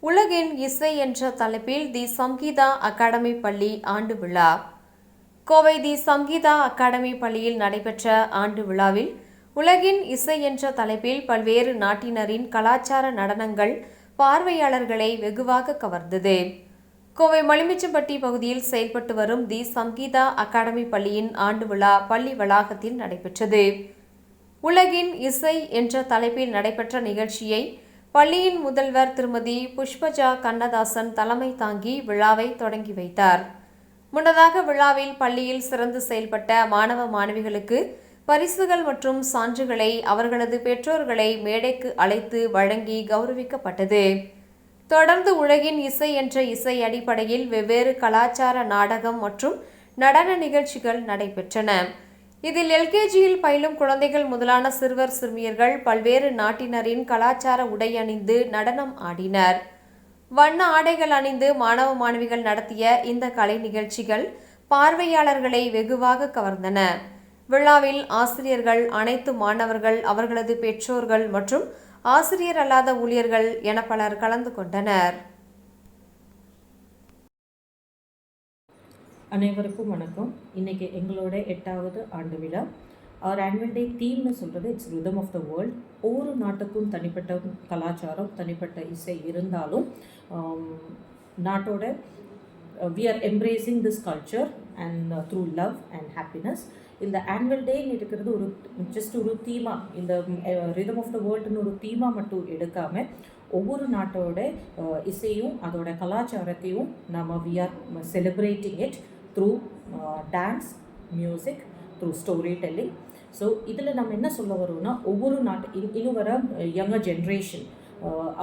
உலகின் இசை என்ற தலைப்பில் தி சங்கீதா அகாடமி பள்ளி ஆண்டு விழா. கோவை தி சங்கீதா அகாடமி பள்ளியில் நடைபெற்ற ஆண்டு விழாவில் உலகின் இசை என்ற தலைப்பில் பல்வேறு நாட்டினரின் கலாச்சார நடனங்கள் பார்வையாளர்களை வெகுவாக கவர்ந்தது. கோவை மலிமிச்சம்பட்டி பகுதியில் செயல்பட்டு வரும் தி சங்கீதா அகாடமி பள்ளியின் ஆண்டு விழா பள்ளி வளாகத்தில் நடைபெற்றது. உலகின் இசை என்ற தலைப்பில் நடைபெற்ற நிகழ்ச்சியை பள்ளியின் முதல்வர் திருமதி புஷ்பஜா கண்ணதாசன் தலைமை தாங்கி விழாவை தொடங்கி வைத்தார். முன்னதாக விழாவில் பள்ளியில் சிறந்து செயல்பட்ட மாணவ மாணவிகளுக்கு பரிசுகள் மற்றும் சான்றுகளை அவர்களது பெற்றோர்களை மேடைக்கு அழைத்து வழங்கி கௌரவிக்கப்பட்டது. தொடர்ந்து உலகின் இசை என்ற இசை அடிப்படையில் வெவ்வேறு கலாச்சார நாடகம் மற்றும் நடன நிகழ்ச்சிகள் நடைபெற்றன. இதில் எல்கேஜியில் பயிலும் குழந்தைகள் முதலான சிறுவர் சிறுமியர்கள் பல்வேறு நாட்டினரின் கலாச்சார உடை அணிந்து நடனம் ஆடினர். வண்ண ஆடைகள் அணிந்து மாணவ மாணவிகள் நடத்திய இந்த கலை நிகழ்ச்சிகள் பார்வையாளர்களை வெகுவாக கவர்ந்தன. விழாவில் ஆசிரியர்கள், அனைத்து மாணவர்கள், அவர்களது பெற்றோர்கள் மற்றும் ஆசிரியர் அல்லாத ஊழியர்கள் என பலர் கலந்து கொண்டனர். அனைவருக்கும் வணக்கம். இன்றைக்கி எங்களோட 8வது ஆண்டு விழா. அவர் ஆனுவல் டே தீம்னு சொல்கிறது it's rhythm of the world. ஒவ்வொரு நாட்டுக்கும் தனிப்பட்ட கலாச்சாரம், தனிப்பட்ட இசை இருந்தாலும் நாட்டோட we are embracing this culture and through love and happiness. இந்த ஆனுவல் டேன்னு இருக்கிறது ஒரு ஜஸ்ட் ஒரு தீமாக, இந்த ரிதம் ஆஃப் த வேர்ல்டுன்னு ஒரு தீமாக மட்டும் எடுக்காமல் ஒவ்வொரு நாட்டோட இசையும் அதோட கலாச்சாரத்தையும் நம்ம we are celebrating it through dance, music, through storytelling. So இதில் நம்ம என்ன சொல்ல வரோம்னா, ஒவ்வொரு நாட்டு இன்னும் வர யங்கர் ஜென்ரேஷன்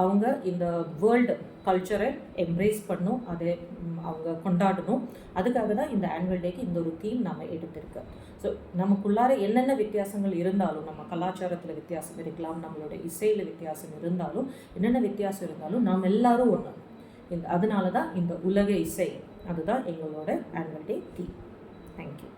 அவங்க இந்த வேர்ல்டு கல்ச்சரை எம்ப்ரேஸ் பண்ணும், அதை அவங்க கொண்டாடணும். அதுக்காக தான் இந்த ஆனுவல் டேக்கு இந்த ஒரு தீம் நம்ம எடுத்திருக்கோம். ஸோ நமக்குள்ளார என்னென்ன வித்தியாசங்கள் இருந்தாலும், நம்ம கலாச்சாரத்தில் வித்தியாசம் இருக்கலாம், நம்மளோட இசையில் வித்தியாசம் இருந்தாலும், என்னென்ன வித்தியாசம் இருந்தாலும் நாம் எல்லாரும் ஒன்று. அதனால தான் இந்த உலக இசை, அதுதான் எங்களோட ஆனுவல் டே தீம். தேங்க்யூ.